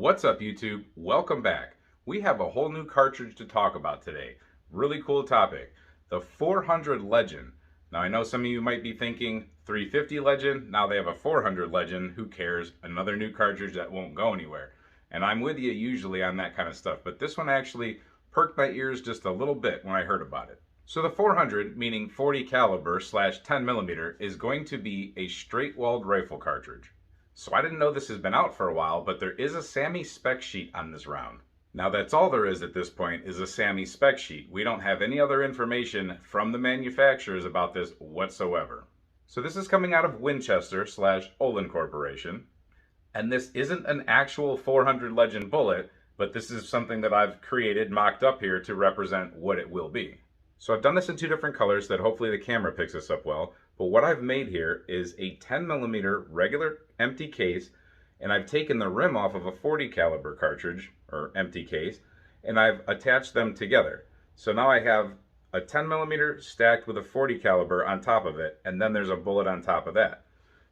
What's up, YouTube? Welcome back. We have a whole new cartridge to talk about today. Really cool topic. The 400 Legend. Now, I know some of you might be thinking 350 Legend. Now they have a 400 Legend. Who cares? Another new cartridge that won't go anywhere. And I'm with you usually on that kind of stuff. But this one actually perked my ears just a little bit when I heard about it. So the 400, meaning 40 caliber / 10 millimeter, is going to be a straight-walled rifle cartridge. So I didn't know this has been out for a while, but there is a SAMMI spec sheet on this round. Now that's all there is at this point, is a SAMMI spec sheet. We don't have any other information from the manufacturers about this whatsoever. So this is coming out of Winchester / Olin Corporation. And this isn't an actual 400 Legend bullet, but this is something that I've created, mocked up here to represent what it will be. So I've done this in two different colors that hopefully the camera picks this up well. But what I've made here is a 10 millimeter regular empty case, and I've taken the rim off of a 40 caliber cartridge or empty case, and I've attached them together. So now I have a 10 millimeter stacked with a 40 caliber on top of it, and then there's a bullet on top of that.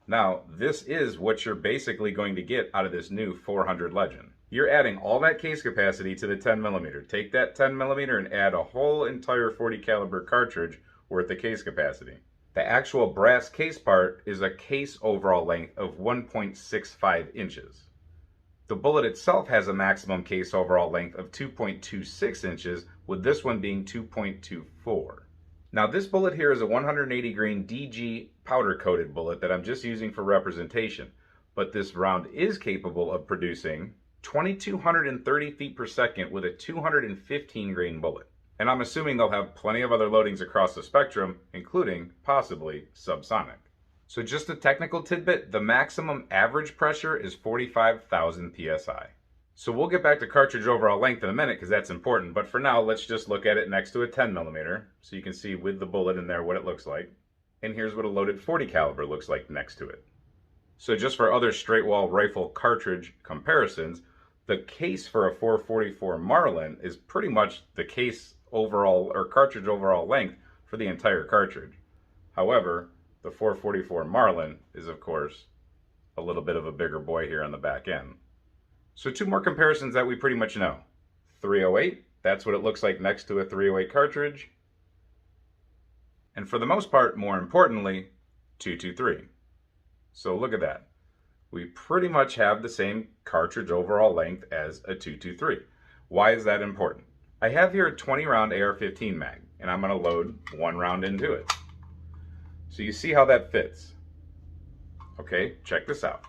Now, this is what you're basically going to get out of this new 400 Legend. You're adding all that case capacity to the 10 millimeter. Take that 10 millimeter and add a whole entire 40 caliber cartridge worth of case capacity. The actual brass case part is a case overall length of 1.65 inches. The bullet itself has a maximum case overall length of 2.26 inches, with this one being 2.24. Now this bullet here is a 180 grain DG powder coated bullet that I'm just using for representation, but this round is capable of producing 2,230 feet per second with a 215 grain bullet. And I'm assuming they'll have plenty of other loadings across the spectrum, including possibly subsonic. So just a technical tidbit, the maximum average pressure is 45,000 psi. So we'll get back to cartridge overall length in a minute because that's important, but for now let's just look at it next to a 10 millimeter so you can see with the bullet in there what it looks like. And here's what a loaded 40 caliber looks like next to it. So just for other straight wall rifle cartridge comparisons, the case for a 444 Marlin is pretty much the case overall or cartridge overall length for the entire cartridge. However, the 444 Marlin is of course a little bit of a bigger boy here on the back end. So two more comparisons that we pretty much know. 308, that's what it looks like next to a 308 cartridge. And for the most part, more importantly, 223. So look at that. We pretty much have the same cartridge overall length as a 223. Why is that important? I have here a 20 round AR-15 mag, and I'm going to load one round into it. So you see how that fits. Okay, check this out.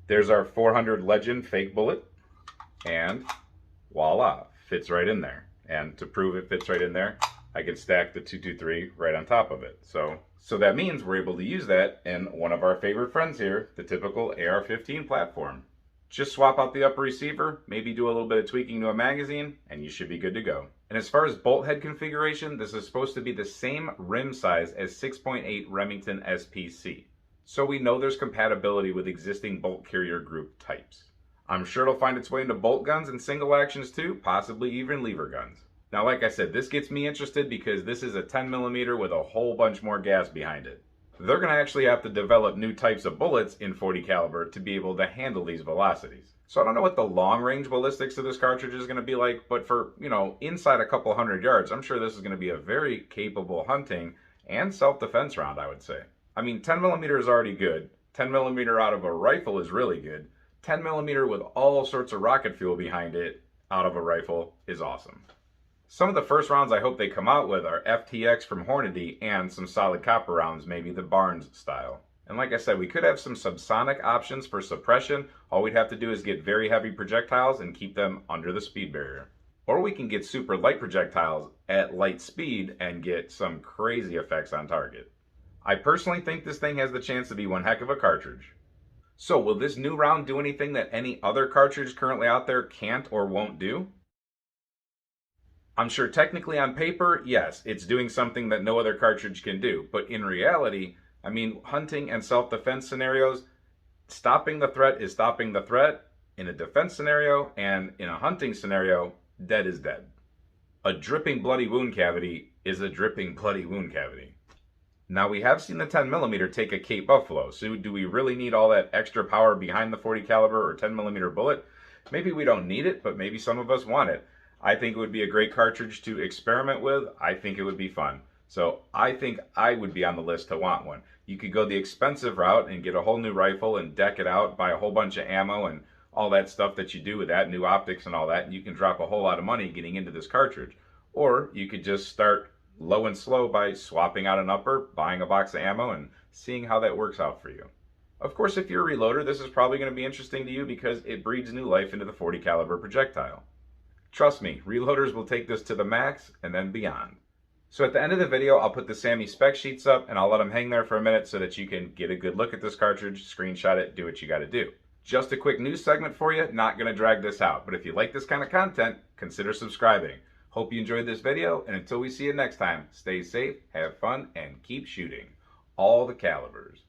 There's our 400 Legend fake bullet, and voila, fits right in there. And to prove it fits right in there, I can stack the 223 right on top of it. So that means we're able to use that in one of our favorite friends here, the typical AR-15 platform. Just swap out the upper receiver, maybe do a little bit of tweaking to a magazine, and you should be good to go. And as far as bolt head configuration, this is supposed to be the same rim size as 6.8 Remington SPC. So we know there's compatibility with existing bolt carrier group types. I'm sure it'll find its way into bolt guns and single actions too, possibly even lever guns. Now, like I said, this gets me interested because this is a 10 millimeter with a whole bunch more gas behind it. They're going to actually have to develop new types of bullets in 40 caliber to be able to handle these velocities. So I don't know what the long range ballistics of this cartridge is going to be like, but for, inside a couple hundred yards, I'm sure this is going to be a very capable hunting and self-defense round, I would say. I mean, 10 millimeter is already good. 10 millimeter out of a rifle is really good. 10 millimeter with all sorts of rocket fuel behind it out of a rifle is awesome. Some of the first rounds I hope they come out with are FTX from Hornady and some solid copper rounds, maybe the Barnes style. And like I said, we could have some subsonic options for suppression. All we'd have to do is get very heavy projectiles and keep them under the speed barrier. Or we can get super light projectiles at light speed and get some crazy effects on target. I personally think this thing has the chance to be one heck of a cartridge. So will this new round do anything that any other cartridge currently out there can't or won't do? I'm sure technically on paper, yes, it's doing something that no other cartridge can do. But in reality, I mean, hunting and self-defense scenarios, stopping the threat is stopping the threat in a defense scenario, and in a hunting scenario, dead is dead. A dripping bloody wound cavity is a dripping bloody wound cavity. Now we have seen the 10 millimeter take a Cape Buffalo, so do we really need all that extra power behind the 40 caliber or 10 millimeter bullet? Maybe we don't need it, but maybe some of us want it. I think it would be a great cartridge to experiment with. I think it would be fun. So I think I would be on the list to want one. You could go the expensive route and get a whole new rifle and deck it out, buy a whole bunch of ammo and all that stuff that you do with that, new optics and all that, and you can drop a whole lot of money getting into this cartridge. Or you could just start low and slow by swapping out an upper, buying a box of ammo, and seeing how that works out for you. Of course, if you're a reloader, this is probably going to be interesting to you because it breathes new life into the .40 caliber projectile. Trust me, reloaders will take this to the max and then beyond. So at the end of the video, I'll put the SAMMI spec sheets up and I'll let them hang there for a minute so that you can get a good look at this cartridge, screenshot it, do what you got to do. Just a quick news segment for you, not going to drag this out, but if you like this kind of content, consider subscribing. Hope you enjoyed this video, and until we see you next time, stay safe, have fun, and keep shooting all the calibers.